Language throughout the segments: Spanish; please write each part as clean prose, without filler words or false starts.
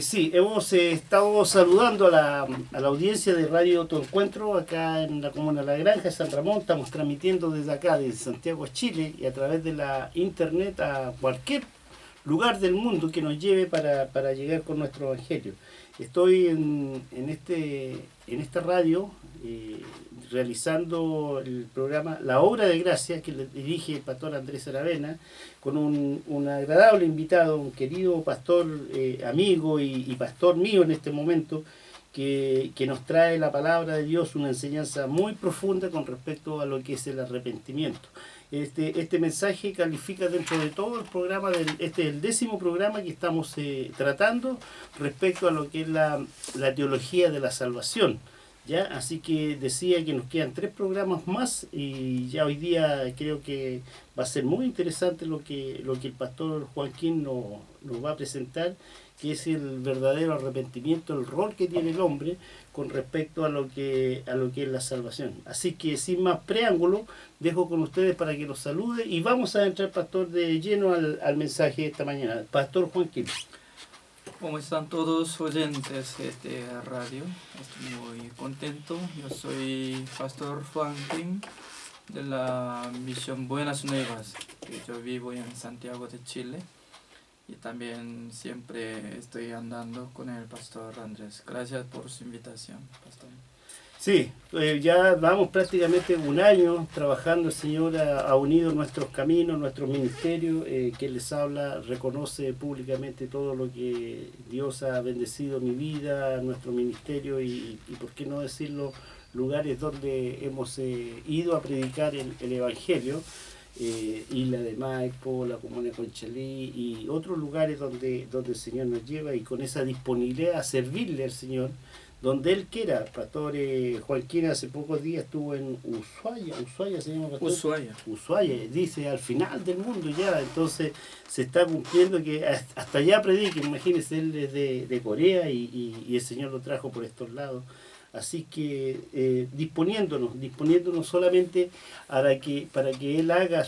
Sí, hemos estado saludando a la audiencia de Radio Tu Encuentro acá en la comuna de La Granja, San Ramón. Estamos transmitiendo desde acá, desde Santiago, Chile, y a través de la internet a cualquier lugar del mundo que nos lleve para llegar con nuestro evangelio. Estoy en esta radio realizando el programa La Obra de Gracia, que le dirige el pastor Andrés Aravena, con un agradable invitado, un querido pastor, amigo y pastor mío en este momento, que nos trae la palabra de Dios, una enseñanza muy profunda con respecto a lo que es el arrepentimiento. Este mensaje califica dentro de todo el programa, este es el 10º programa que estamos tratando respecto a lo que es la teología de la salvación. ¿Ya? Así que decía que nos quedan 3 programas más y ya hoy día creo que va a ser muy interesante lo que el pastor Joaquín nos va a presentar, que es el verdadero arrepentimiento, el rol que tiene el hombre con respecto a lo que es la salvación. Así que sin más preámbulo, dejo con ustedes para que los salude y vamos a entrar, pastor, de lleno al mensaje de esta mañana. Pastor Joaquín. ¿Cómo están todos oyentes de radio? Estoy muy contento. Yo soy Pastor Juan Kim de la Misión Buenas Nuevas. Yo vivo en Santiago de Chile y también siempre estoy andando con el Pastor Andrés. Gracias por su invitación, Pastor. Sí, ya vamos prácticamente un año trabajando. El Señor ha unido nuestros caminos, nuestros ministerios. Quien les habla reconoce públicamente todo lo que Dios ha bendecido mi vida, nuestro ministerio y por qué no decirlo, lugares donde hemos ido a predicar el Evangelio. Isla de Maipo, la Comuna de Conchalí y otros lugares donde el Señor nos lleva, y con esa disponibilidad a servirle al Señor donde Él quiera. Pastor Joaquín hace pocos días estuvo en Ushuaia se llama, pastor. Ushuaia, dice al final del mundo ya, entonces se está cumpliendo que hasta allá predique. Imagínense, él es de Corea y el Señor lo trajo por estos lados. Así que disponiéndonos solamente para que Él haga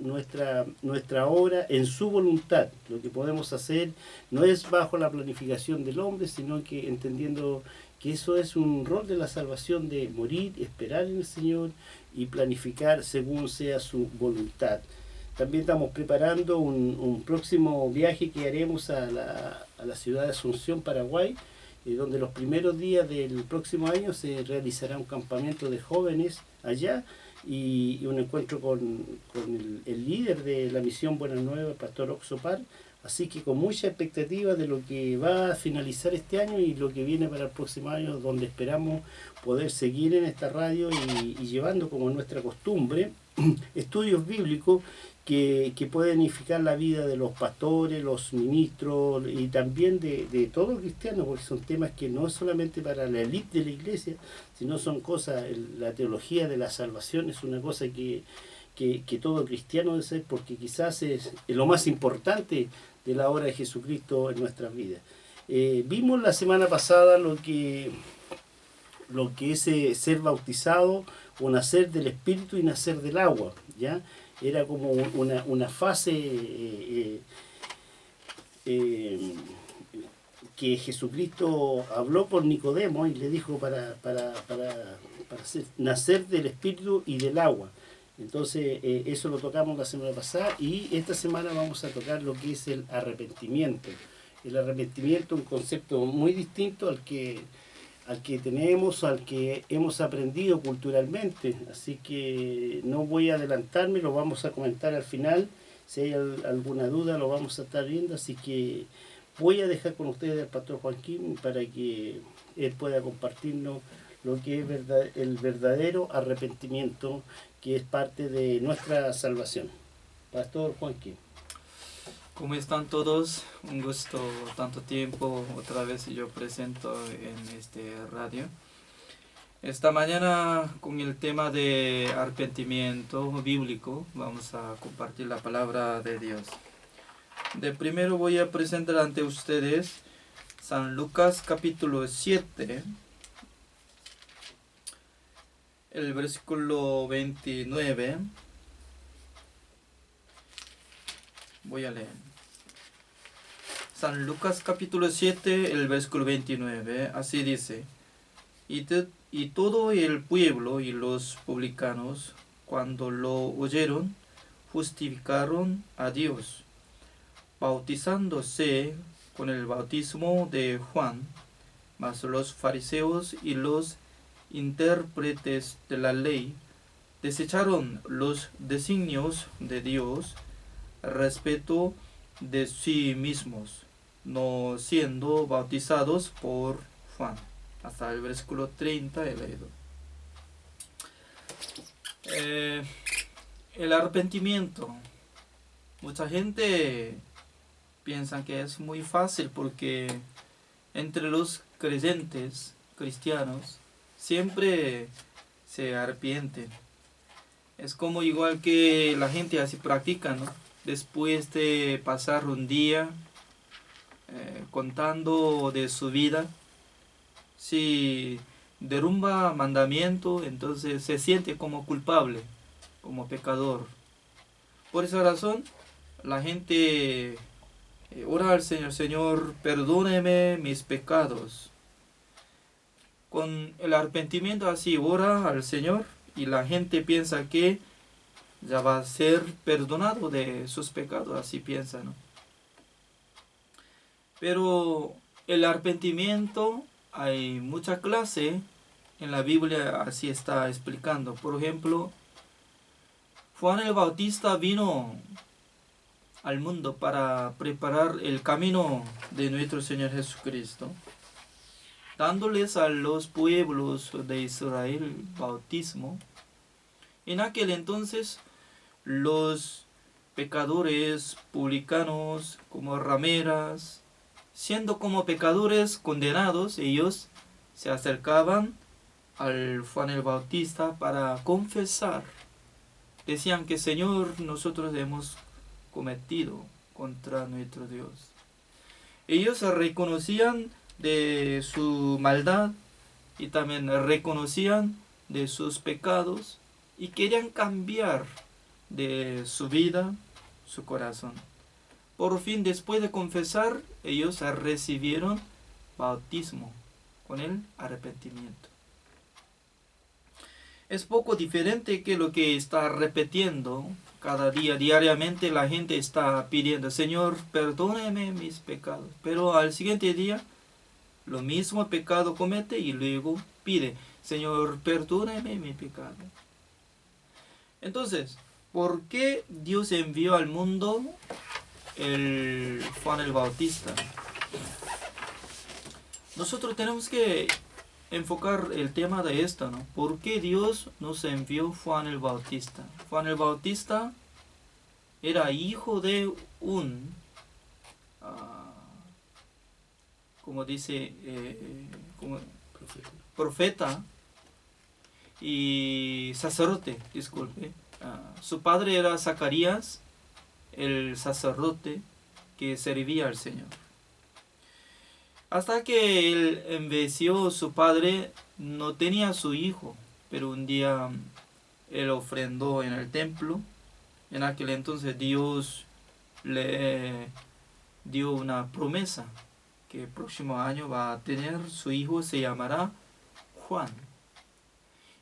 nuestra obra en su voluntad. Lo que podemos hacer no es bajo la planificación del hombre, sino que entendiendo que eso es un rol de la salvación, de morir, esperar en el Señor y planificar según sea su voluntad. También estamos preparando un próximo viaje que haremos a la ciudad de Asunción, Paraguay, donde los primeros días del próximo año se realizará un campamento de jóvenes allá y un encuentro con el líder de la misión Buenas Nuevas, el pastor Oxopar. Así que con mucha expectativa de lo que va a finalizar este año y lo que viene para el próximo año, donde esperamos poder seguir en esta radio y llevando, como nuestra costumbre, estudios bíblicos que pueden edificar la vida de los pastores, los ministros y también de todos los cristianos, porque son temas que no es solamente para la élite de la iglesia, sino son cosas, la teología de la salvación es una cosa que todo cristiano debe ser, porque quizás es lo más importante de la obra de Jesucristo en nuestras vidas. Vimos la semana pasada lo que es ser bautizado o nacer del Espíritu y nacer del agua, ¿ya? Era como una fase que Jesucristo habló con Nicodemo y le dijo para nacer del Espíritu y del agua. Entonces eso lo tocamos la semana pasada y esta semana vamos a tocar lo que es el arrepentimiento. El arrepentimiento es un concepto muy distinto al que tenemos, al que hemos aprendido culturalmente. Así que no voy a adelantarme, lo vamos a comentar al final. Si hay alguna duda lo vamos a estar viendo, así que voy a dejar con ustedes al pastor Joaquín para que él pueda compartirnos lo que es el verdadero arrepentimiento, que es parte de nuestra salvación. Pastor Joaquín. ¿Cómo están todos? Un gusto, tanto tiempo, otra vez yo presento en este radio. Esta mañana con el tema de arrepentimiento bíblico vamos a compartir la palabra de Dios. De primero voy a presentar ante ustedes San Lucas capítulo 7, el versículo 29. Voy a leer. San Lucas capítulo 7, el versículo 29, así dice: y todo el pueblo y los publicanos, cuando lo oyeron, justificaron a Dios, bautizándose con el bautismo de Juan. Mas los fariseos y los intérpretes de la ley desecharon los designios de Dios respecto de sí mismos, no siendo bautizados por Juan. Hasta el versículo 30 he leído. El arrepentimiento. Mucha gente piensa que es muy fácil porque entre los creyentes cristianos siempre se arrepienten. Es como igual que la gente así practica, ¿no? Después de pasar un día contando de su vida, si derrumba mandamiento, entonces se siente como culpable, como pecador. Por esa razón, la gente ora al Señor: Señor, perdóneme mis pecados. Con el arrepentimiento así ora al Señor y la gente piensa que ya va a ser perdonado de sus pecados, así piensa, ¿no? Pero el arrepentimiento hay mucha clase en la Biblia, así está explicando. Por ejemplo, Juan el Bautista vino al mundo para preparar el camino de nuestro Señor Jesucristo, dándoles a los pueblos de Israel bautismo. En aquel entonces los pecadores publicanos como rameras, siendo como pecadores condenados, ellos se acercaban al Juan el Bautista para confesar. Decían que: Señor, nosotros hemos cometido contra nuestro Dios. Ellos reconocían de su maldad y también reconocían de sus pecados y querían cambiar de su vida, su corazón. Por fin, después de confesar, ellos recibieron bautismo con el arrepentimiento. Es poco diferente que lo que está repitiendo cada día, diariamente la gente está pidiendo: Señor, perdóneme mis pecados. Pero al siguiente día, lo mismo pecado comete y luego pide: Señor, perdóneme mi pecado. Entonces, ¿por qué Dios envió al mundo el Juan el Bautista? Nosotros tenemos que enfocar el tema de esto, ¿no? ¿Por qué Dios nos envió Juan el Bautista? Juan el Bautista era hijo de un, como dice, profeta y sacerdote, disculpe. Su padre era Zacarías, el sacerdote que servía al Señor. Hasta que él envejeció, su padre no tenía su hijo, pero un día él ofrendó en el templo. En aquel entonces Dios le dio una promesa que el próximo año va a tener su hijo, se llamará Juan.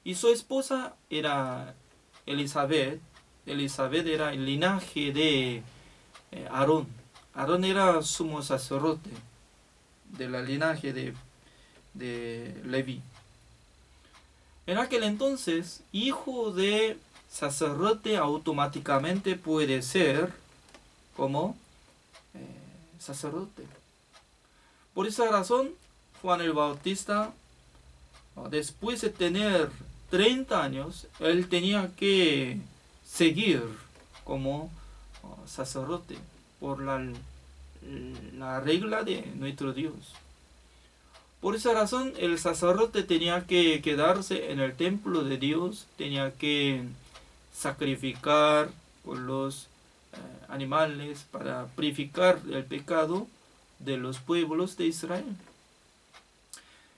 Y su esposa era Elizabeth. Elizabeth era el linaje de Aarón. Aarón era sumo sacerdote de la linaje de Leví. En aquel entonces, hijo de sacerdote automáticamente puede ser como sacerdote. Por esa razón, Juan el Bautista, después de tener 30 años, él tenía que seguir como sacerdote por la regla de nuestro Dios. Por esa razón, el sacerdote tenía que quedarse en el templo de Dios, tenía que sacrificar por los animales para purificar el pecado de los pueblos de Israel.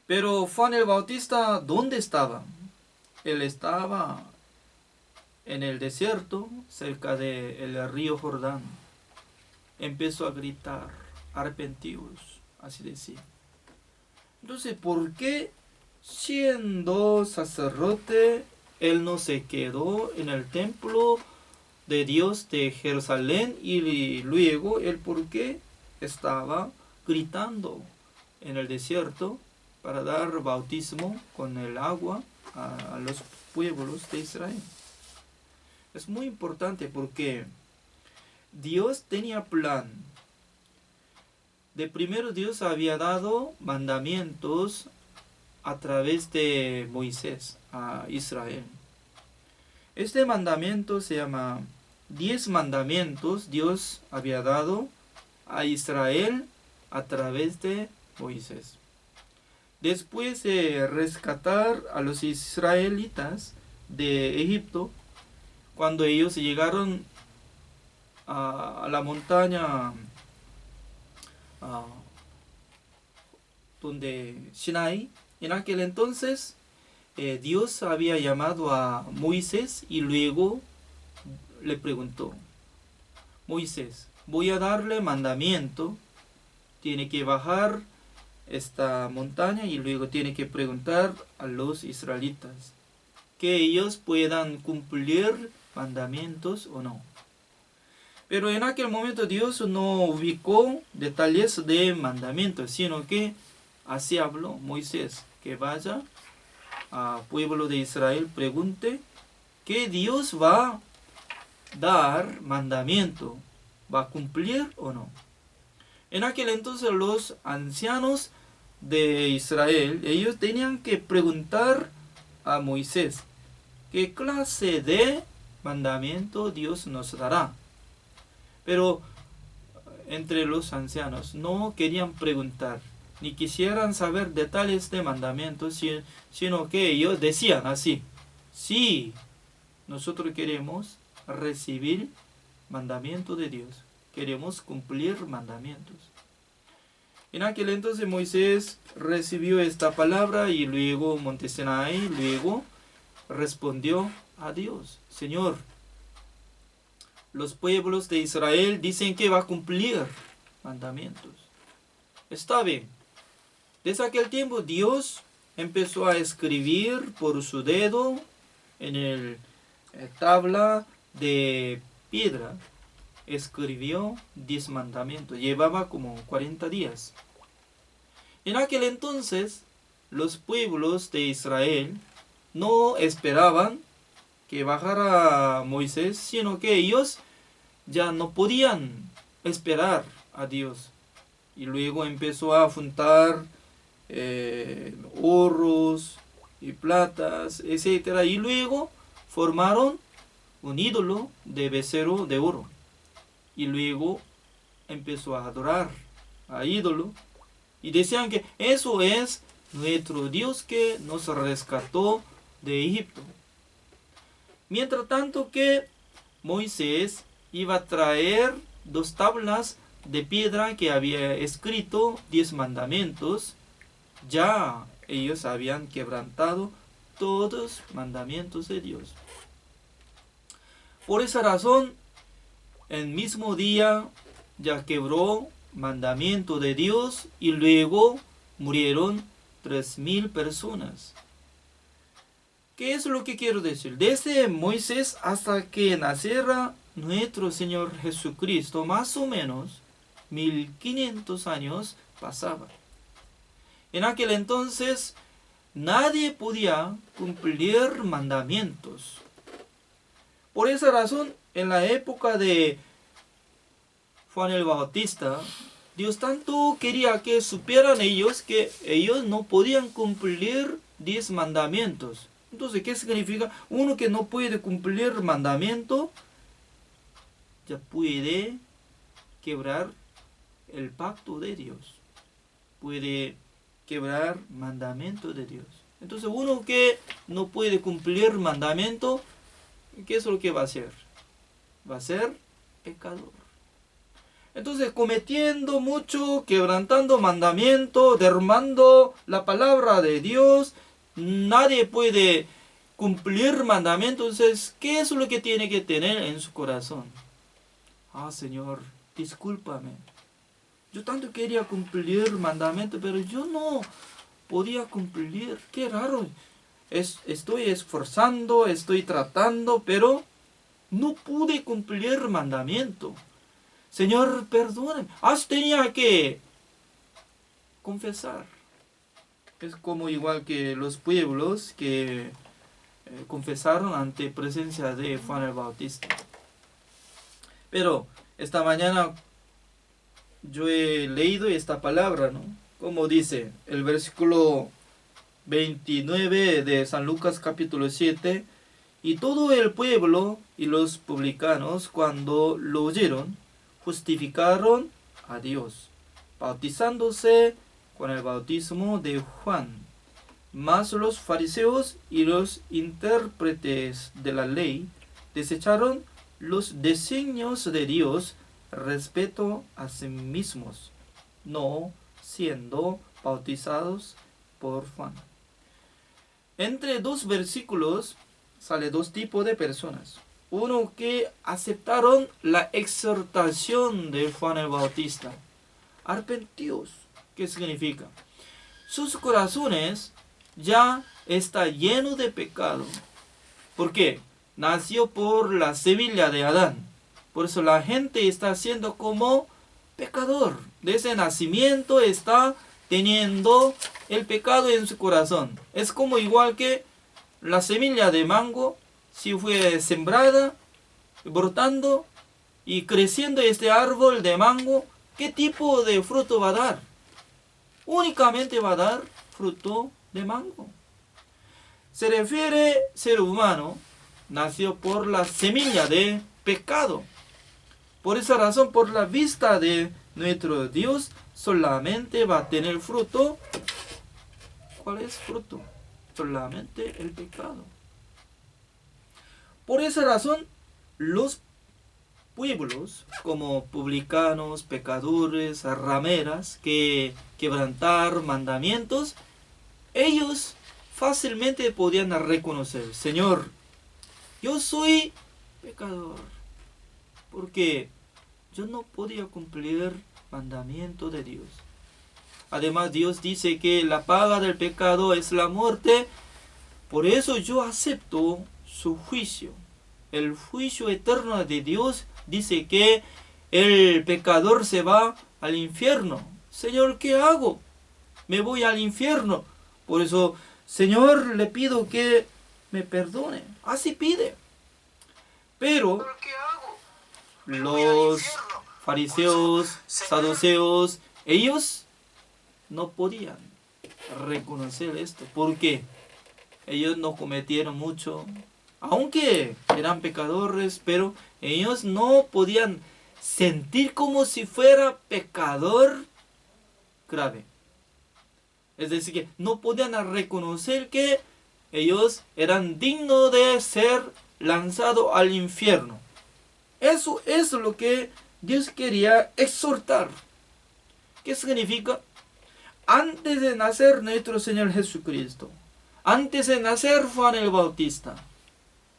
Pero Juan el Bautista, ¿dónde estaba? Él estaba en el desierto, cerca del río Jordán. Empezó a gritar arrepentidos, así decía. Entonces, ¿por qué siendo sacerdote, él no se quedó en el templo de Dios de Jerusalén y luego él por qué estaba gritando en el desierto para dar bautismo con el agua a los pueblos de Israel? Es muy importante porque Dios tenía plan. De primero Dios había dado mandamientos a través de Moisés a Israel. Este mandamiento se llama 10 mandamientos. Dios había dado a Israel a través de Moisés. Después de rescatar a los israelitas de Egipto, cuando ellos llegaron a la montaña donde Sinai, en aquel entonces Dios había llamado a Moisés y luego le preguntó: Moisés, voy a darle mandamiento, tiene que bajar esta montaña y luego tiene que preguntar a los israelitas que ellos puedan cumplir mandamientos o no. Pero en aquel momento Dios no ubicó detalles de mandamientos, sino que así habló Moisés, que vaya al pueblo de Israel, pregunte que Dios va a dar mandamiento, va a cumplir o no. En aquel entonces los ancianos de Israel, ellos tenían que preguntar a Moisés qué clase de mandamiento Dios nos dará. Pero entre los ancianos no querían preguntar, ni quisieran saber detalles de mandamientos, sino que ellos decían así: sí, nosotros queremos recibir mandamiento de Dios, queremos cumplir mandamientos. En aquel entonces Moisés recibió esta palabra y luego Monte Sinaí, luego respondió a Dios: Señor, los pueblos de Israel dicen que va a cumplir mandamientos. Está bien. Desde aquel tiempo Dios empezó a escribir por su dedo en el tabla de piedra. Escribió 10 mandamientos. Llevaba como 40 días. En aquel entonces los pueblos de Israel no esperaban que bajara Moisés, sino que ellos ya no podían esperar a Dios. Y luego empezó a juntar oros y platas, etc. Y luego formaron un ídolo de becerro de oro. Y luego empezó a adorar a ídolo. Y decían que eso es nuestro Dios que nos rescató de Egipto. Mientras tanto que Moisés iba a traer 2 tablas de piedra que había escrito 10 mandamientos, ya ellos habían quebrantado todos los mandamientos de Dios. Por esa razón, el mismo día ya quebró mandamiento de Dios y luego murieron 3,000 personas. ¿Qué es lo que quiero decir? Desde Moisés hasta que naciera nuestro Señor Jesucristo, más o menos 1500 años pasaba. En aquel entonces nadie podía cumplir mandamientos. Por esa razón, en la época de Juan el Bautista, Dios tanto quería que supieran ellos que ellos no podían cumplir 10 mandamientos. Entonces, ¿qué significa? Uno que no puede cumplir mandamiento, ya puede quebrar el pacto de Dios. Puede quebrar mandamiento de Dios. Entonces, uno que no puede cumplir mandamiento, ¿qué es lo que va a hacer? Va a ser pecador. Entonces, cometiendo mucho, quebrantando mandamiento, derramando la palabra de Dios, nadie puede cumplir mandamientos. Entonces, ¿qué es lo que tiene que tener en su corazón? Ah, Señor, discúlpame. Yo tanto quería cumplir mandamientos, pero yo no podía cumplir. Qué raro. Estoy esforzando, estoy tratando, pero no pude cumplir mandamiento. Señor, perdóname. Tenía que confesar. Es como igual que los pueblos que confesaron ante presencia de Juan el Bautista. Pero esta mañana yo he leído esta palabra, ¿no? Como dice el versículo 29 de San Lucas capítulo 7. Y todo el pueblo y los publicanos, cuando lo oyeron, justificaron a Dios, bautizándose con el bautismo de Juan. Mas los fariseos y los intérpretes de la ley desecharon los designios de Dios respecto a sí mismos, no siendo bautizados por Juan. Entre dos versículos sale dos tipos de personas. Uno que aceptaron la exhortación de Juan el Bautista. Arrepentidos. ¿Qué significa? Sus corazones ya está lleno de pecado. ¿Por qué? Nació por la semilla de Adán. Por eso la gente está siendo como pecador. Desde nacimiento está teniendo el pecado en su corazón. Es como igual que la semilla de mango, si fue sembrada, brotando y creciendo este árbol de mango, ¿qué tipo de fruto va a dar? Únicamente va a dar fruto de mango. Se refiere ser humano, nació por la semilla de pecado. Por esa razón, por la vista de nuestro Dios, solamente va a tener fruto. ¿Cuál es fruto? Solamente el pecado. Por esa razón, los pueblos como publicanos, pecadores, rameras, que quebrantar mandamientos, ellos fácilmente podían reconocer: Señor, yo soy pecador, porque yo no podía cumplir mandamiento de Dios. Además, Dios dice que la paga del pecado es la muerte. Por eso yo acepto su juicio. El juicio eterno de Dios dice que el pecador se va al infierno. Señor, ¿qué hago? Me voy al infierno. Por eso, Señor, le pido que me perdone. Así pide. Pero los fariseos, saduceos, ellos no podían reconocer esto. ¿Por qué? Ellos no cometieron mucho, aunque eran pecadores, pero ellos no podían sentir como si fuera pecador grave. Es decir, que no podían reconocer que ellos eran dignos de ser lanzados al infierno. Eso es lo que Dios quería exhortar. ¿Qué significa? Antes de nacer nuestro Señor Jesucristo, antes de nacer Juan el Bautista,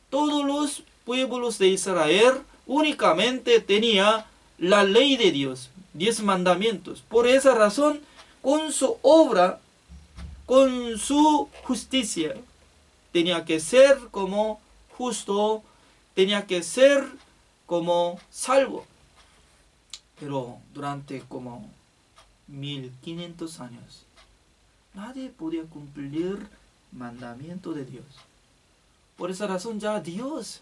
todos los pueblos de Israel únicamente tenían la ley de Dios, 10 mandamientos. Por esa razón, con su obra, con su justicia, tenía que ser como justo, tenía que ser como salvo. Pero durante como 1500 años, nadie podía cumplir mandamiento de Dios. Por esa razón ya Dios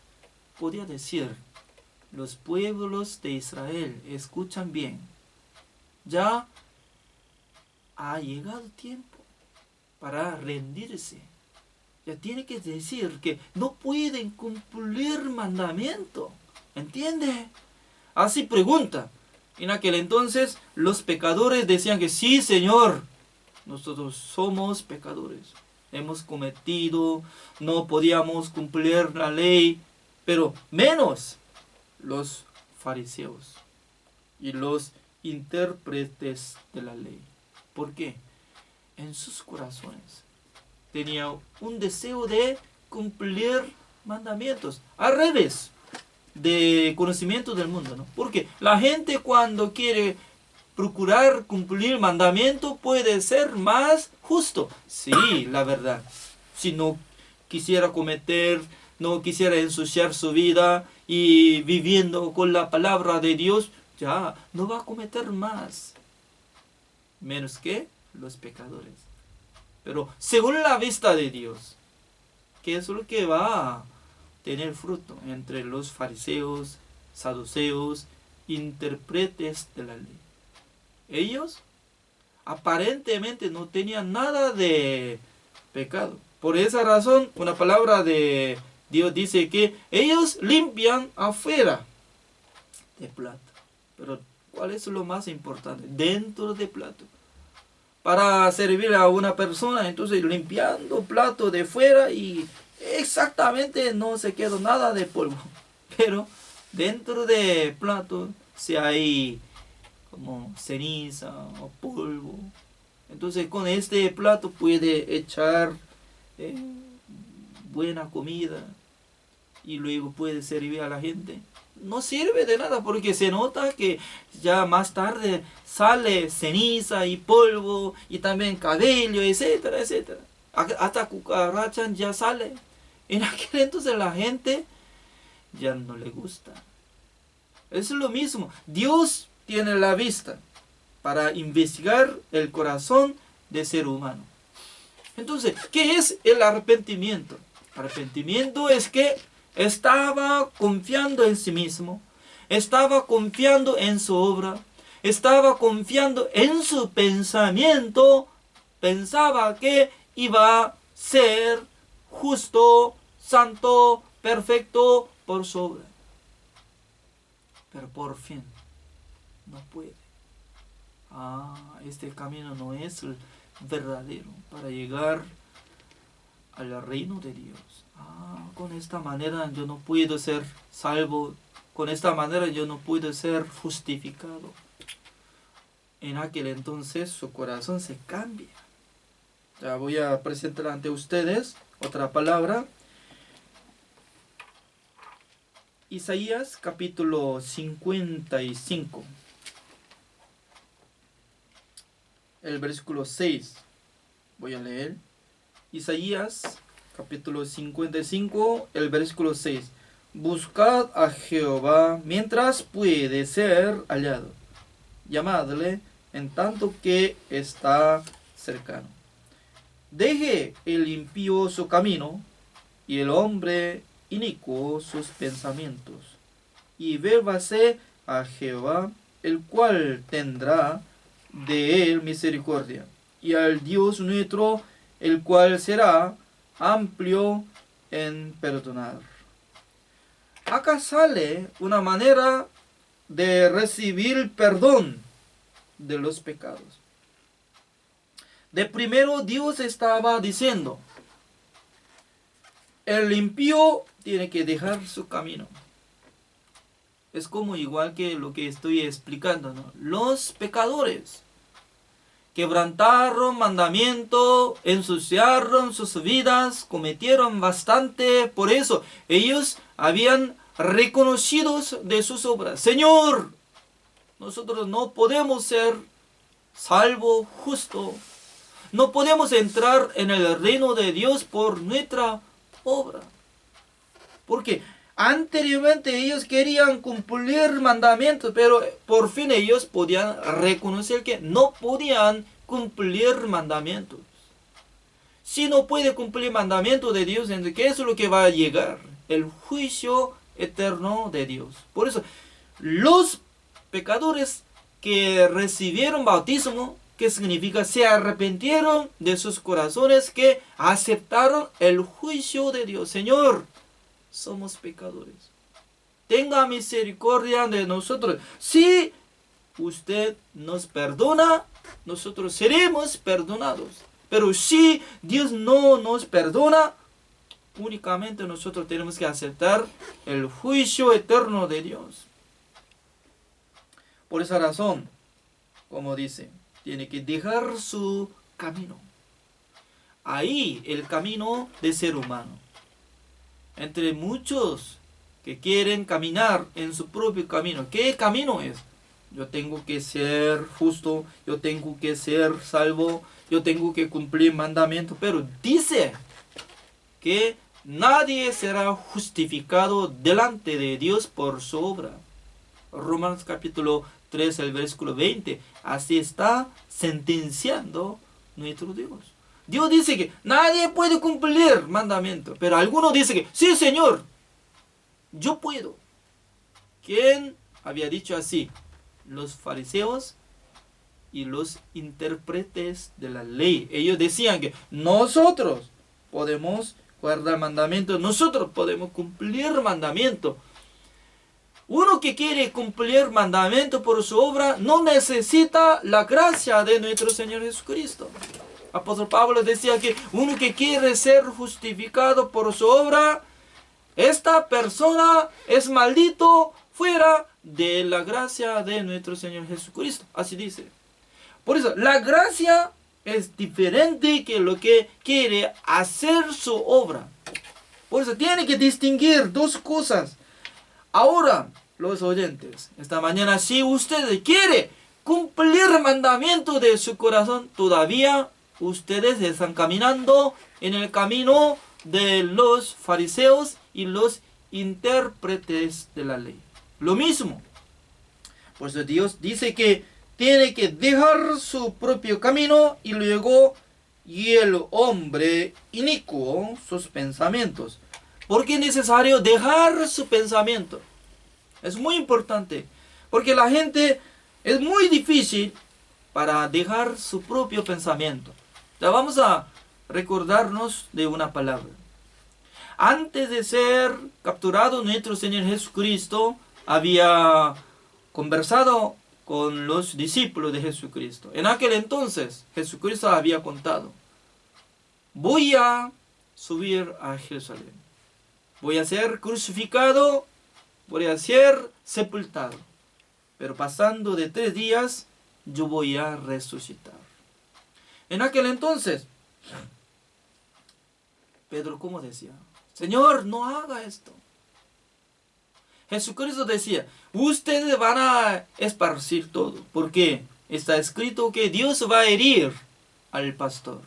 podía decir: los pueblos de Israel, escuchan bien, ya ha llegado tiempo para rendirse. Ya tiene que decir que no pueden cumplir mandamiento. ¿Entiende? Así pregunta. En aquel entonces los pecadores decían que sí, Señor, nosotros somos pecadores. Hemos cometido, no podíamos cumplir la ley, pero menos los fariseos y los intérpretes de la ley. ¿Por qué? En sus corazones tenía un deseo de cumplir mandamientos. Al revés de conocimiento del mundo, ¿no? Porque la gente cuando quiere procurar cumplir el mandamiento puede ser más justo. Sí, la verdad. Si no quisiera cometer, no quisiera ensuciar su vida y viviendo con la palabra de Dios, ya no va a cometer más. Menos que los pecadores. Pero según la vista de Dios, ¿qué es lo que va a tener fruto entre los fariseos, saduceos, intérpretes de la ley? Ellos aparentemente no tenían nada de pecado. Por esa razón, una palabra de Dios dice que ellos limpian afuera de plato. Pero ¿cuál es lo más importante? Dentro de plato. Para servir a una persona, entonces limpiando plato de fuera y exactamente no se quedó nada de polvo. Pero dentro de plato si hay como ceniza o polvo. Entonces con este plato puede echar buena comida y luego puede servir a la gente. No sirve de nada porque se nota que ya más tarde sale ceniza y polvo y también cabello, etcétera, etcétera. Hasta cucarachas ya sale. En aquel entonces la gente ya no le gusta. Es lo mismo. Dios tiene la vista para investigar el corazón del ser humano. Entonces, ¿qué es el arrepentimiento? Arrepentimiento es que estaba confiando en sí mismo, estaba confiando en su obra, estaba confiando en su pensamiento, pensaba que iba a ser justo, santo, perfecto por su obra. Pero por fin, no puede. Este camino no es el verdadero para llegar al reino de Dios. Con esta manera yo no puedo ser salvo, con esta manera yo no puedo ser justificado. En aquel entonces su corazón se cambia. Ya voy a presentar ante ustedes otra palabra. Isaías capítulo 55. El versículo 6. Voy a leer. Isaías capítulo 55, el versículo 6. Buscad a Jehová mientras puede ser hallado. Llamadle en tanto que está cercano. Deje el impío su camino y el hombre inicuo sus pensamientos. Y vuélvase a Jehová, el cual tendrá de él misericordia. Y al Dios nuestro, el cual será amplio en perdonar. Acá sale una manera de recibir perdón de los pecados. De primero Dios estaba diciendo, el impío tiene que dejar su camino. Es como igual que lo que estoy explicando, ¿no? Los pecadores quebrantaron mandamiento, ensuciaron sus vidas, cometieron bastante. Por eso ellos habían reconocido de sus obras. Señor, nosotros no podemos ser salvo, justo. No podemos entrar en el reino de Dios por nuestra obra. Porque anteriormente ellos querían cumplir mandamientos, pero por fin ellos podían reconocer que no podían cumplir mandamientos. Si no puede cumplir mandamientos de Dios, entonces ¿qué es lo que va a llegar? El juicio eterno de Dios. Por eso, los pecadores que recibieron bautismo, ¿qué significa? Se arrepintieron de sus corazones, que aceptaron el juicio de Dios. Señor, somos pecadores. Tenga misericordia de nosotros. Si usted nos perdona, nosotros seremos perdonados. Pero si Dios no nos perdona, únicamente nosotros tenemos que aceptar el juicio eterno de Dios. Por esa razón, como dice, tiene que dejar su camino. Ahí el camino del ser humano. Entre muchos que quieren caminar en su propio camino. ¿Qué camino es? yo tengo que ser justo, yo tengo que ser salvo, yo tengo que cumplir mandamientos, pero dice que nadie será justificado delante de Dios por su obra. Romanos capítulo 3, el versículo 20. Así está sentenciando nuestro Dios. Dios dice que nadie puede cumplir mandamientos, pero algunos dicen que sí, Señor, yo puedo. ¿Quién había dicho así? Los fariseos y los intérpretes de la ley. Ellos decían que nosotros podemos guardar mandamientos, nosotros podemos cumplir mandamientos. Uno que quiere cumplir mandamientos por su obra no necesita la gracia de nuestro Señor Jesucristo. Apóstol Pablo decía que uno que quiere ser justificado por su obra, esta persona es maldito fuera de la gracia de nuestro Señor Jesucristo. Así dice. Por eso, la gracia es diferente que lo que quiere hacer su obra. Por eso tiene que distinguir dos cosas. Ahora, los oyentes, esta mañana, si usted quiere cumplir el mandamiento de su corazón, todavía ustedes están caminando en el camino de los fariseos y los intérpretes de la ley. Lo mismo. Por eso Dios dice que tiene que dejar su propio camino y luego y el hombre inicuo sus pensamientos. ¿Por qué es necesario dejar su pensamiento? Es muy importante, porque la gente es muy difícil para dejar su propio pensamiento. Ya vamos a recordarnos de una palabra. Antes de ser capturado, nuestro Señor Jesucristo había conversado con los discípulos de Jesucristo. En aquel entonces, Jesucristo había contado: voy a subir a Jerusalén, voy a ser crucificado, voy a ser sepultado, pero pasando de 3 días, yo voy a resucitar. En aquel entonces, Pedro, ¿cómo decía? Señor, no haga esto. Jesucristo decía, ustedes van a esparcir todo, porque está escrito que Dios va a herir al pastor.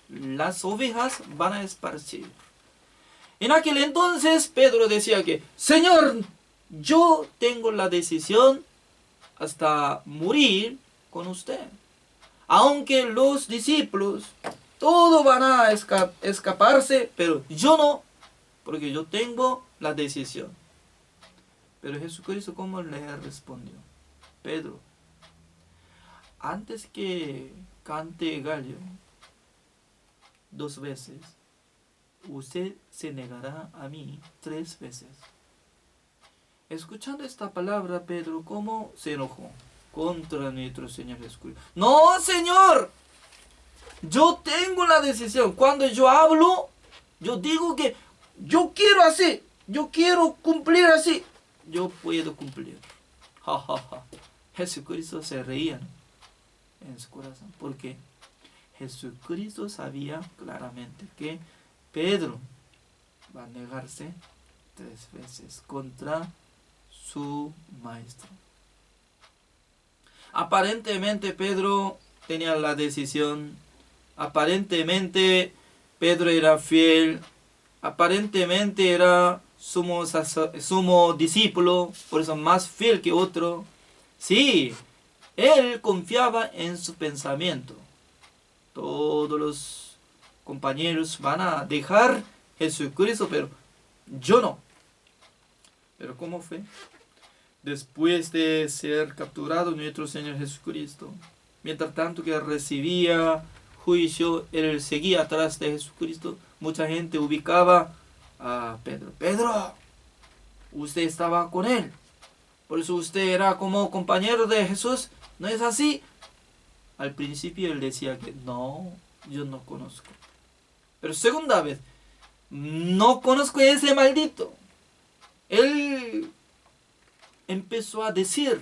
Las ovejas van a esparcir. En aquel entonces, Pedro decía que, Señor, yo tengo la decisión hasta morir con usted. Aunque los discípulos, todos van a escaparse, pero yo no, porque yo tengo la decisión. Pero Jesucristo, ¿cómo le respondió? Pedro, antes que cante gallo 2 veces, usted se negará a mí 3 veces. Escuchando esta palabra, Pedro, ¿cómo se enojó contra nuestro Señor Jesucristo? No, Señor, yo tengo la decisión. Cuando yo hablo, yo digo que yo quiero así, yo quiero cumplir así, yo puedo cumplir. Ja, ja, ja. Jesucristo se reía en su corazón, porque Jesucristo sabía claramente que Pedro va a negarse 3 veces contra su maestro. Aparentemente Pedro tenía la decisión, aparentemente Pedro era fiel, aparentemente era sumo discípulo, por eso más fiel que otro. Sí, él confiaba en su pensamiento. Todos los compañeros van a dejar Jesucristo, pero yo no. Pero ¿cómo fue? Después de ser capturado nuestro Señor Jesucristo, mientras tanto que recibía juicio, él seguía atrás de Jesucristo. Mucha gente ubicaba a Pedro. Pedro, usted estaba con él, por eso usted era como compañero de Jesús. ¿No es así? Al principio él decía que no, yo no conozco. Pero segunda vez, no conozco a ese maldito. Él empezó a decir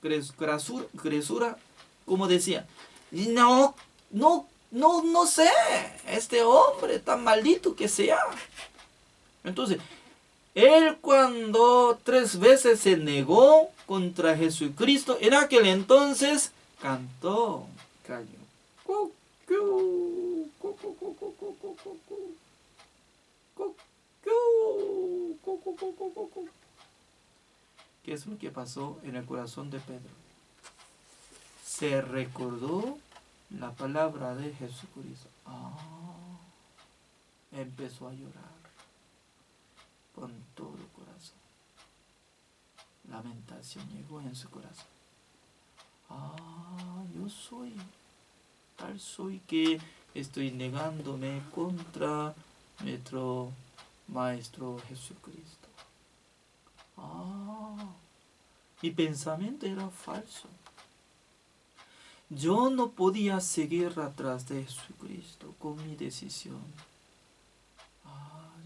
gresura, como decía, no sé, este hombre tan maldito que sea. Entonces, Él cuando 3 veces se negó contra Jesucristo, en aquel entonces cantó. ¿Qué es lo que pasó en el corazón de Pedro? Se recordó la palabra de Jesucristo. Empezó a llorar con todo el corazón. Lamentación llegó en su corazón. Yo soy, tal soy que estoy negándome contra nuestro Maestro Jesucristo. Mi pensamiento era falso. Yo no podía seguir atrás de Jesucristo con mi decisión.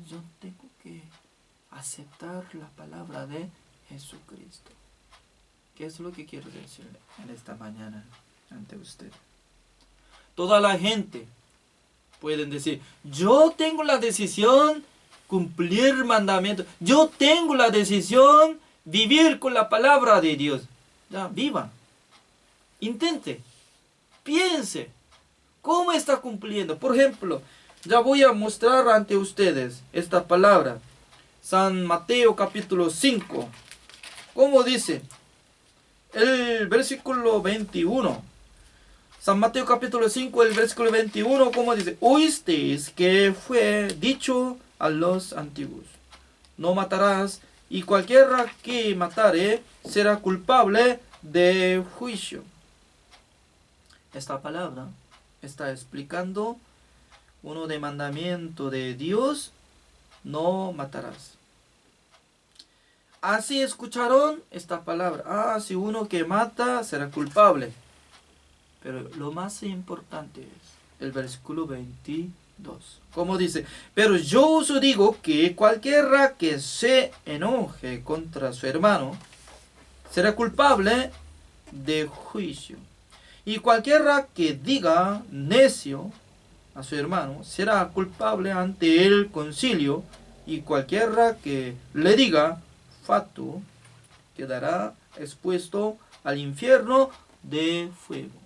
Yo tengo que aceptar la palabra de Jesucristo. ¿Qué es lo que quiero decirle en esta mañana ante usted? Toda la gente pueden decir, yo tengo la decisión cumplir mandamientos. Yo tengo la decisión vivir con la palabra de Dios. Ya, viva. Intente. Piense. ¿Cómo está cumpliendo? Por ejemplo, ya voy a mostrar ante ustedes esta palabra. San Mateo capítulo 5. ¿Cómo dice? El versículo 21. San Mateo capítulo 5, el versículo 21, ¿cómo dice? Oísteis que fue dicho a los antiguos: no matarás, y cualquiera que matare será culpable de juicio. Esta palabra está explicando uno de mandamiento de Dios: no matarás. Así escucharon esta palabra. Si uno que mata será culpable. Pero lo más importante es el versículo 22. Como dice, pero yo os digo que cualquiera que se enoje contra su hermano será culpable de juicio. Y cualquiera que diga necio a su hermano será culpable ante el concilio. Y cualquiera que le diga fatuo quedará expuesto al infierno de fuego.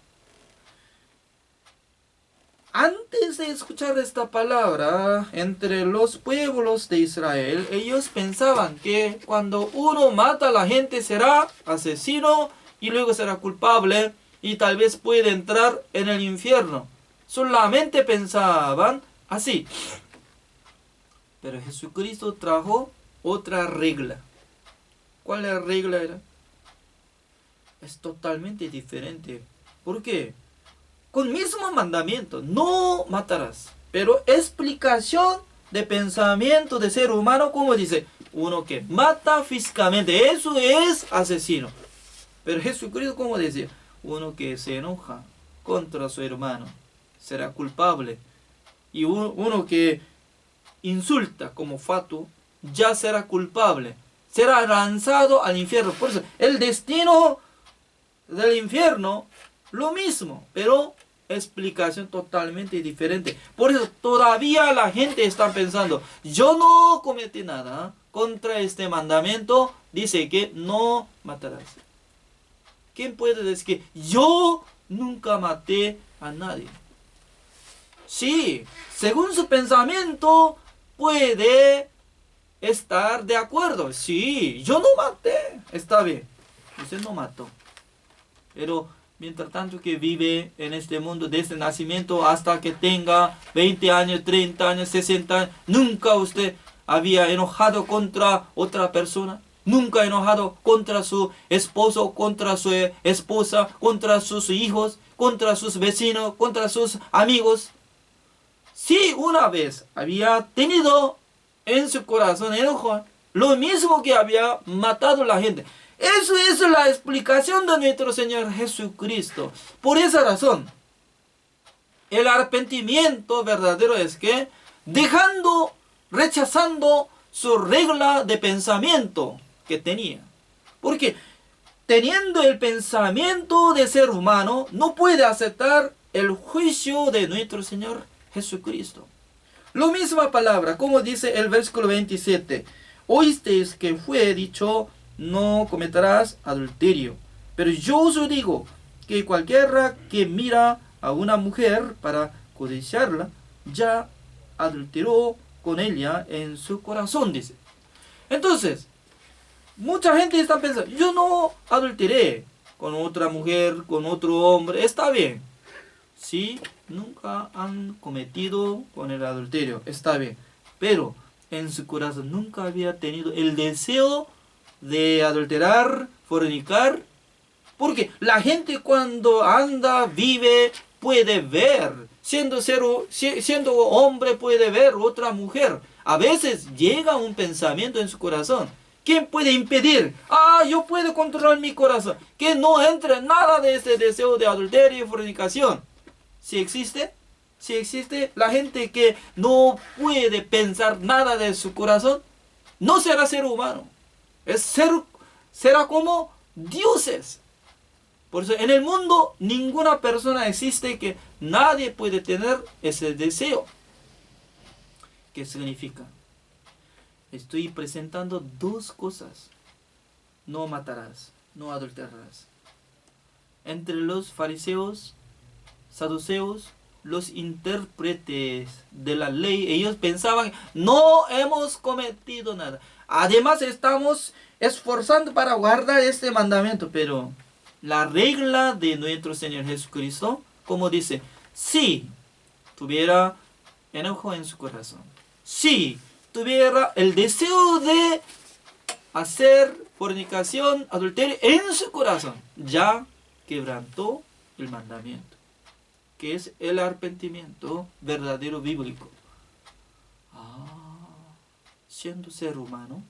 Antes de escuchar esta palabra, entre los pueblos de Israel, ellos pensaban que cuando uno mata a la gente será asesino y luego será culpable y tal vez puede entrar en el infierno. Solamente pensaban así. Pero Jesucristo trajo otra regla. ¿Cuál la regla era? Es totalmente diferente. ¿Por qué? Con mismo mandamiento, no matarás. Pero explicación de pensamiento de ser humano, como dice, uno que mata físicamente, eso es asesino. Pero Jesucristo, como decía, uno que se enoja contra su hermano será culpable. Y uno que insulta como fatuo ya será culpable. Será lanzado al infierno. Por eso, el destino del infierno, lo mismo, pero explicación totalmente diferente. Por eso todavía la gente está pensando, yo no cometí nada contra este mandamiento, dice que no matarás. ¿Quién puede decir que yo nunca maté a nadie? Sí, según su pensamiento puede estar de acuerdo. Sí, yo no maté, está bien, usted no mató. Pero mientras tanto que vive en este mundo desde nacimiento hasta que tenga 20 años, 30 años, 60 años, nunca usted había enojado contra otra persona. Nunca enojado contra su esposo, contra su esposa, contra sus hijos, contra sus vecinos, contra sus amigos. Sí, una vez había tenido en su corazón enojo, lo mismo que había matado a la gente. Eso es la explicación de nuestro Señor Jesucristo. Por esa razón, el arrepentimiento verdadero es que rechazando su regla de pensamiento que tenía. Porque teniendo el pensamiento de ser humano, no puede aceptar el juicio de nuestro Señor Jesucristo. La misma palabra, como dice el versículo 27. oísteis que fue dicho, no cometerás adulterio. Pero yo os digo que cualquiera que mira a una mujer para codiciarla, ya adulteró con ella en su corazón, dice. Entonces, mucha gente está pensando, yo no adulteré con otra mujer, con otro hombre, está bien. Sí, nunca han cometido con el adulterio, está bien. Pero en su corazón nunca había tenido el deseo de adulterar, fornicar. Porque la gente cuando anda, vive, puede ver. Siendo hombre puede ver otra mujer. A veces llega un pensamiento en su corazón. ¿Quién puede impedir? Yo puedo controlar mi corazón. Que no entre nada de ese deseo de adulterio y fornicación. ¿Sí existe? Si existe la gente que no puede pensar nada de su corazón, no será ser humano. Será como dioses. Por eso en el mundo ninguna persona existe que nadie puede tener ese deseo. ¿Qué significa? Estoy presentando dos cosas. No matarás, no adulterarás. Entre los fariseos, saduceos, los intérpretes de la ley, ellos pensaban, no hemos cometido nada. Además estamos esforzando para guardar este mandamiento, pero la regla de nuestro Señor Jesucristo, como dice, si tuviera enojo en su corazón, si tuviera el deseo de hacer fornicación, adulterio en su corazón, ya quebrantó el mandamiento, que es el arrepentimiento verdadero bíblico. Siendo ser humano,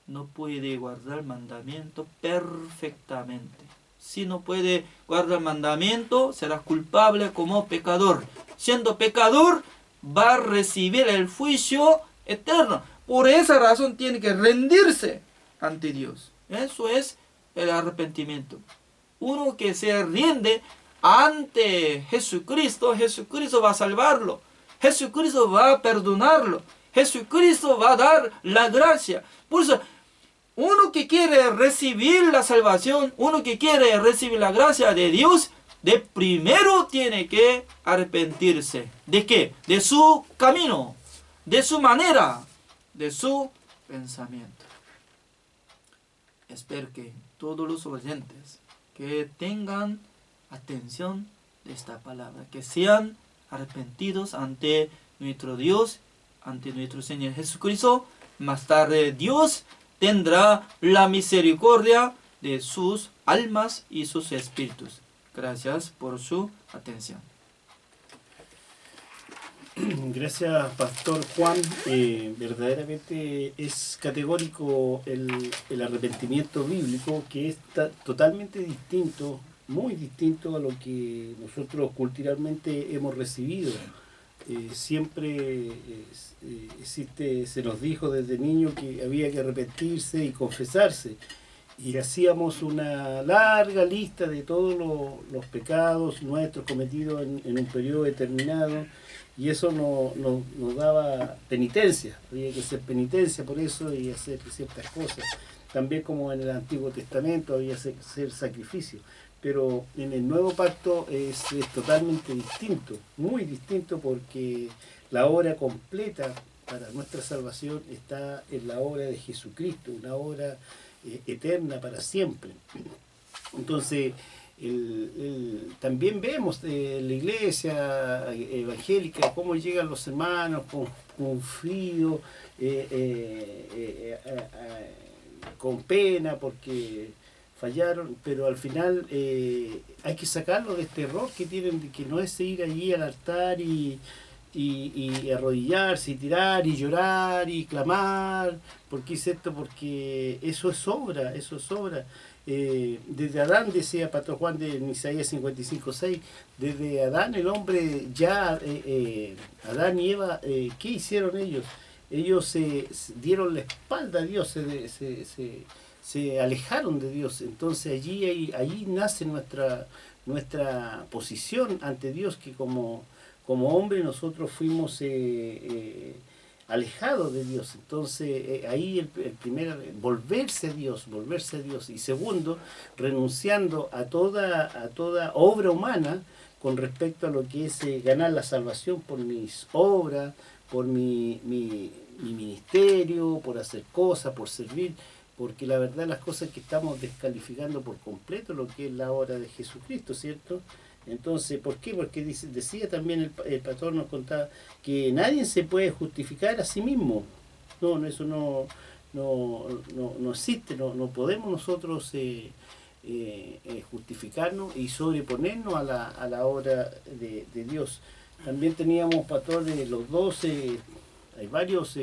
no puede guardar el mandamiento perfectamente. Si no puede guardar el mandamiento, será culpable como pecador. Siendo pecador, va a recibir el juicio eterno. Por esa razón tiene que rendirse ante Dios. Eso es el arrepentimiento. Uno que se rinde ante Jesucristo, Jesucristo va a salvarlo. Jesucristo va a perdonarlo. Jesucristo va a dar la gracia. Por eso, uno que quiere recibir la salvación, uno que quiere recibir la gracia de Dios, de primero tiene que arrepentirse. ¿De qué? De su camino, de su manera, de su pensamiento. Espero que todos los oyentes que tengan atención de esta palabra, que sean arrepentidos ante nuestro Dios, ante nuestro Señor Jesucristo. Más tarde Dios tendrá la misericordia de sus almas y sus espíritus. Gracias por su atención. Gracias, Pastor Juan. Verdaderamente es categórico el arrepentimiento bíblico, que es totalmente distinto, muy distinto a lo que nosotros culturalmente hemos recibido. Siempre se nos dijo desde niño que había que arrepentirse y confesarse, y hacíamos una larga lista de todos los pecados nuestros cometidos en un periodo determinado, y eso nos daba penitencia. Había que hacer penitencia por eso y hacer ciertas cosas. También como en el Antiguo Testamento había que hacer sacrificios. Pero en el Nuevo Pacto es totalmente distinto, muy distinto, porque la obra completa para nuestra salvación está en la obra de Jesucristo, una obra eterna para siempre. Entonces, también vemos de la iglesia evangélica cómo llegan los hermanos con frío, con pena, porque fallaron, pero al final hay que sacarlo de este error que tienen, que no es ir allí al altar y arrodillarse y tirar y llorar y clamar, porque es esto, porque eso es obra, desde Adán, decía Pastor Juan en Isaías 55:6, desde Adán el hombre ya, Adán y Eva, ¿qué hicieron ellos? Ellos se dieron la espalda a Dios, se alejaron de Dios. Entonces allí nace nuestra posición ante Dios, que como hombre nosotros fuimos alejado de Dios. Entonces ahí el primero, volverse a Dios, y segundo, renunciando a toda obra humana con respecto a lo que es ganar la salvación por mis obras, por mi ministerio, por hacer cosas, por servir, porque la verdad las cosas que estamos descalificando por completo lo que es la obra de Jesucristo, ¿cierto? Entonces, ¿por qué? Porque decía también el pastor, nos contaba que nadie se puede justificar a sí mismo. No, eso no existe, no podemos nosotros justificarnos y sobreponernos a la obra de Dios. También teníamos, pastor, los 12, hay varios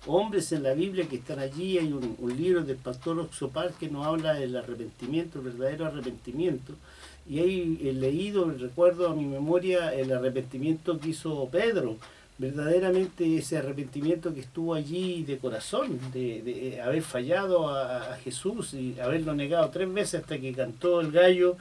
hombres en la Biblia que están allí. Hay un libro del pastor Oxopar que nos habla del arrepentimiento, el verdadero arrepentimiento. Y ahí he leído, recuerdo a mi memoria, el arrepentimiento que hizo Pedro, verdaderamente ese arrepentimiento que estuvo allí de corazón, de haber fallado a Jesús y haberlo negado 3 veces hasta que cantó el gallo,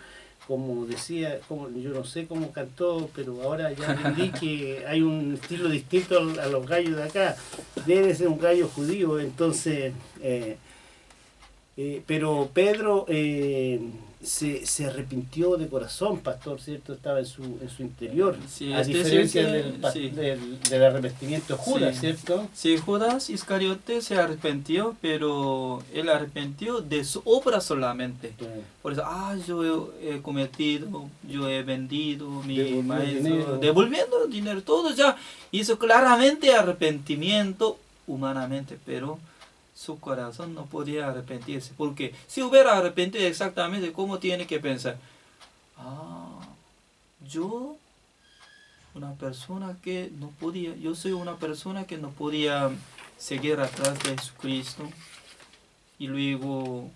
como decía, yo no sé cómo cantó, pero ahora ya entendí que hay un estilo distinto a los gallos de acá, debe ser un gallo judío, entonces... pero Pedro se arrepintió de corazón, pastor, ¿cierto? Estaba en su interior, Sí, a diferencia sí. del arrepentimiento de Judas, Sí. ¿cierto? Sí, Judas Iscariote se arrepintió, pero él arrepintió de su obra solamente. Por eso, yo he cometido, yo he vendido mi maestro, devolviendo dinero, todo ya. Hizo claramente arrepentimiento humanamente, pero su corazón no podía arrepentirse. Porque si hubiera arrepentido exactamente, ¿cómo tiene que pensar? Yo soy una persona que no podía seguir atrás de Jesucristo, y luego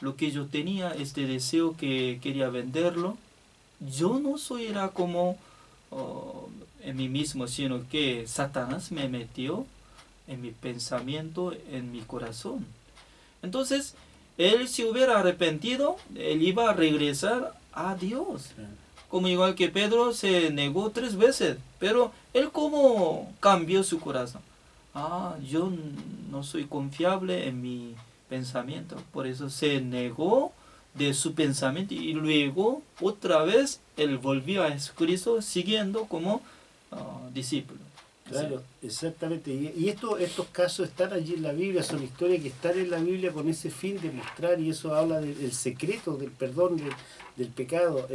lo que yo tenía, este deseo que quería venderlo, yo no soy era como en mí mismo, sino que Satanás me metió en mi pensamiento, en mi corazón. Entonces, él si hubiera arrepentido, él iba a regresar a Dios. Como igual que Pedro se negó 3 veces, pero él cómo cambió su corazón. Yo no soy confiable en mi pensamiento, por eso se negó de su pensamiento y luego otra vez él volvió a Jesucristo siguiendo como discípulo. Claro, exactamente. Y estos casos están allí en la Biblia, son historias que están en la Biblia con ese fin de mostrar, y eso habla del secreto del perdón del pecado.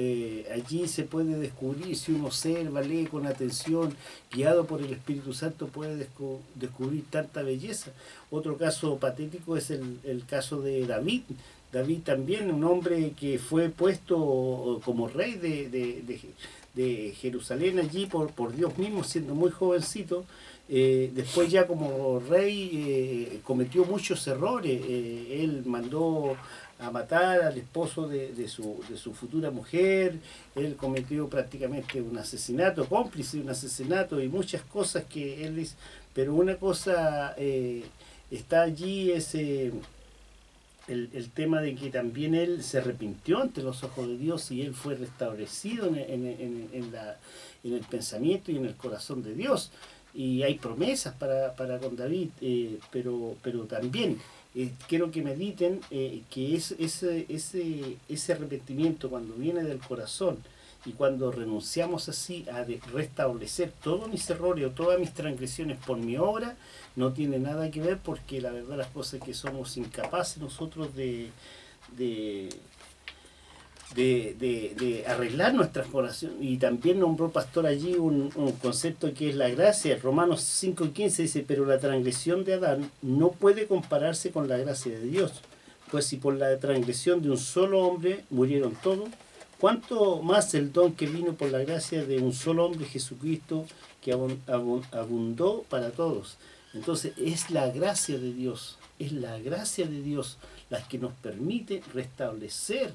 Allí se puede descubrir, si uno observa, lee con atención, guiado por el Espíritu Santo, puede descubrir tanta belleza. Otro caso patético es el caso de David. David también, un hombre que fue puesto como rey de Jerusalén allí por Dios mismo, siendo muy jovencito. Después ya como rey cometió muchos errores. Él mandó a matar al esposo de su futura mujer. Él cometió prácticamente un asesinato, cómplice de un asesinato, y muchas cosas que él dice. Pero una cosa está allí, es el tema de que también él se arrepintió ante los ojos de Dios, y él fue restablecido en el pensamiento y en el corazón de Dios. Y hay promesas para con David, pero también quiero que mediten que ese arrepentimiento, cuando viene del corazón y cuando renunciamos así a restablecer todos mis errores o todas mis transgresiones por mi obra, no tiene nada que ver, porque la verdad las cosas es que somos incapaces nosotros de arreglar nuestras oraciones. Y también nombró pastor allí un concepto que es la gracia. Romanos 5:15 dice: pero la transgresión de Adán no puede compararse con la gracia de Dios, pues si por la transgresión de un solo hombre murieron todos, ¿cuánto más el don que vino por la gracia de un solo hombre, Jesucristo, que abundó para todos? Entonces es la gracia de Dios, la que nos permite restablecer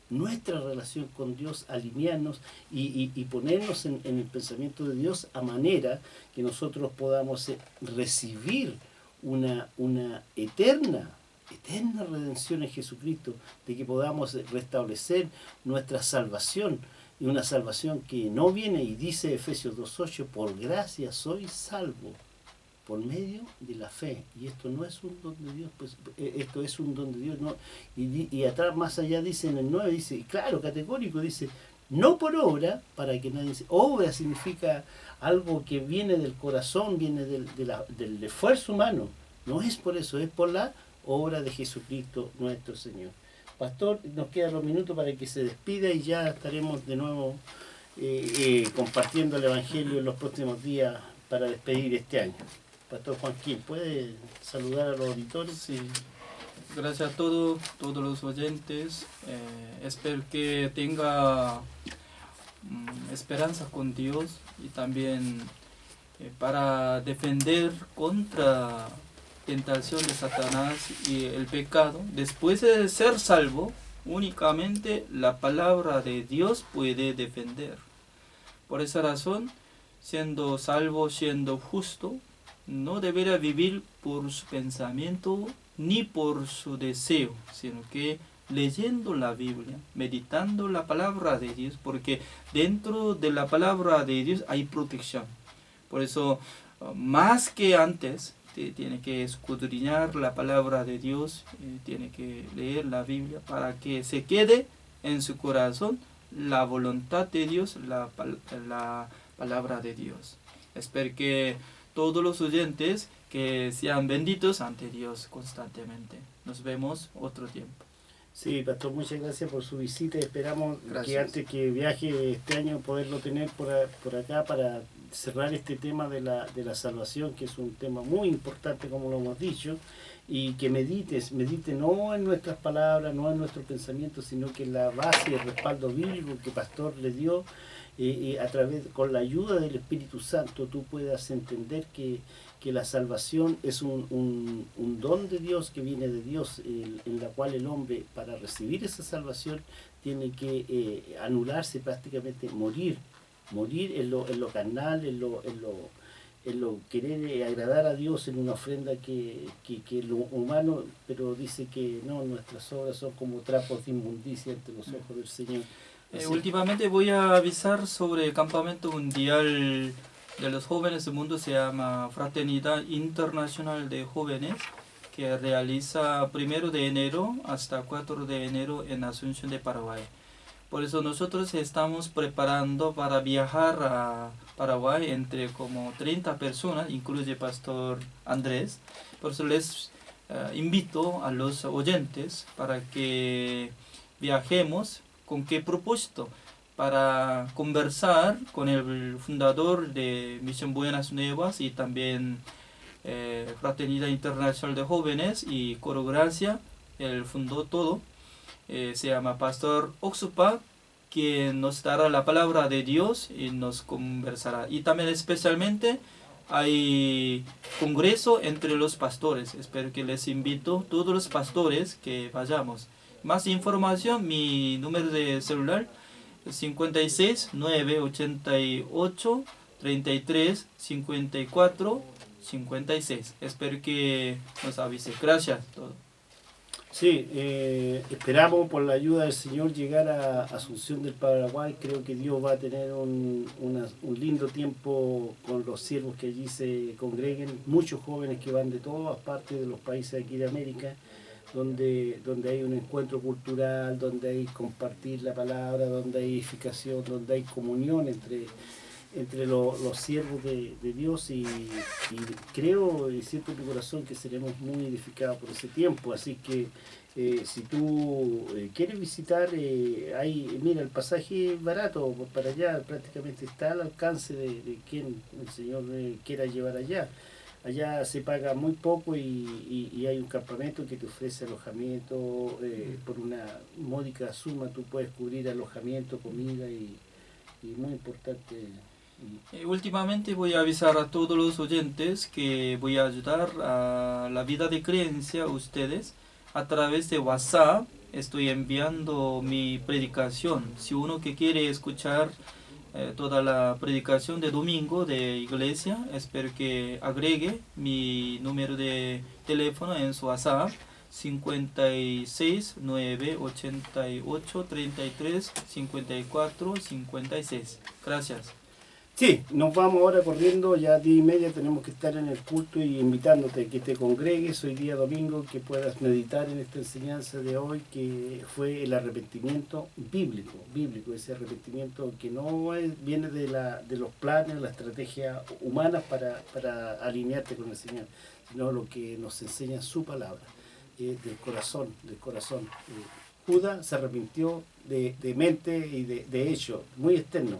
nuestra relación con Dios, alinearnos y ponernos en el pensamiento de Dios, a manera que nosotros podamos recibir una eterna redención en Jesucristo, de que podamos restablecer nuestra salvación, y una salvación que no viene, y dice Efesios 2:8, por gracia sois salvo. por medio de la fe. Y esto no es un don de Dios, pues esto es un don de Dios. No. Y atrás, más allá, dice en el 9, dice, claro, categórico, dice, no por obra, para que nadie... Obra significa algo que viene del corazón, viene del esfuerzo humano. No es por eso, es por la obra de Jesucristo nuestro Señor. Pastor, nos quedan los minutos para que se despida y ya estaremos de nuevo compartiendo el Evangelio en los próximos días para despedir este año. Pastor Joaquín, ¿puede saludar a los auditores? Sí. Gracias a todos los oyentes. Espero que tenga esperanza con Dios y también para defender contra tentación de Satanás y el pecado. Después de ser salvo, únicamente la palabra de Dios puede defender. Por esa razón, siendo salvo, siendo justo, no deberá vivir por su pensamiento ni por su deseo, sino que leyendo la Biblia, meditando la palabra de Dios, porque dentro de la palabra de Dios hay protección. Por eso, más que antes, tiene que escudriñar la palabra de Dios, tiene que leer la Biblia para que se quede en su corazón la voluntad de Dios, la palabra de Dios. Espero que todos los oyentes que sean benditos ante Dios constantemente. Nos vemos otro tiempo. Sí, Pastor, muchas gracias por su visita. Esperamos que antes que viaje este año poderlo tener por acá para cerrar este tema de la salvación, que es un tema muy importante, como lo hemos dicho, y que medite no en nuestras palabras, no en nuestros pensamientos, sino que en la base y el respaldo bíblico que Pastor le dio, con la ayuda del Espíritu Santo, tú puedas entender que la salvación es un don de Dios, que viene de Dios, en la cual el hombre, para recibir esa salvación, tiene que anularse prácticamente, morir en lo carnal, en lo querer agradar a Dios en una ofrenda que lo humano, pero dice que no, nuestras obras son como trapos de inmundicia ante los ojos del Señor. Últimamente voy a avisar sobre el campamento mundial de los jóvenes del mundo, se llama Fraternidad Internacional de Jóvenes, que realiza 1 de enero hasta 4 de enero en Asunción de Paraguay. Por eso nosotros estamos preparando para viajar a Paraguay entre como 30 personas, incluye Pastor Andrés. Por eso les invito a los oyentes para que viajemos. ¿Con qué propósito? Para conversar con el fundador de Misión Buenas Nuevas y también Fraternidad Internacional de Jóvenes y Coro Gracia. Él fundó todo. Se llama Pastor Oxupa, quien nos dará la palabra de Dios y nos conversará. Y también especialmente hay congreso entre los pastores. Espero que les invito a todos los pastores que vayamos. Más información, mi número de celular 56 988 33 54 56. Espero que nos avise. Gracias a todos. Sí, esperamos por la ayuda del Señor llegar a Asunción del Paraguay. Creo que Dios va a tener un lindo tiempo con los siervos que allí se congreguen, muchos jóvenes que van de todas partes de los países aquí de América, donde hay un encuentro cultural, donde hay compartir la palabra, donde hay edificación, donde hay comunión entre los siervos de Dios, y creo y siento en mi corazón que seremos muy edificados por ese tiempo. Así que si tú quieres visitar, mira, el pasaje es barato para allá, prácticamente está al alcance de quien el Señor quiera llevar allá. Allá se paga muy poco y hay un campamento que te ofrece alojamiento, por una módica suma tú puedes cubrir alojamiento, comida y muy importante. Últimamente voy a avisar a todos los oyentes que voy a ayudar a la vida de creencia a ustedes a través de WhatsApp. Estoy enviando mi predicación. Si uno que quiere escuchar toda la predicación de domingo de iglesia, espero que agregue mi número de teléfono en su WhatsApp 56 988 33 54 56. Gracias. Sí, nos vamos ahora corriendo, ya a 10:30 tenemos que estar en el culto y invitándote a que te congregues hoy día domingo, que puedas meditar en esta enseñanza de hoy, que fue el arrepentimiento bíblico, ese arrepentimiento que no viene de los planes, la estrategia humana para alinearte con el Señor, sino lo que nos enseña su palabra, del corazón. Judas se arrepintió de mente y de hecho, muy externo.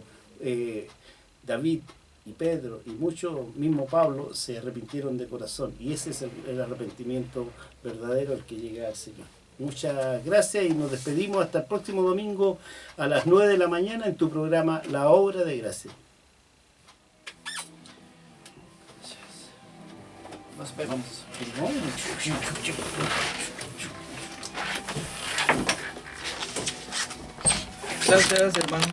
David y Pedro y mucho mismo Pablo se arrepintieron de corazón, y ese es el arrepentimiento verdadero al que llega al Señor. Muchas gracias y nos despedimos hasta el próximo domingo a las 9 de la mañana en tu programa La Obra de Gracia. Nos vemos. Gracias, hermano.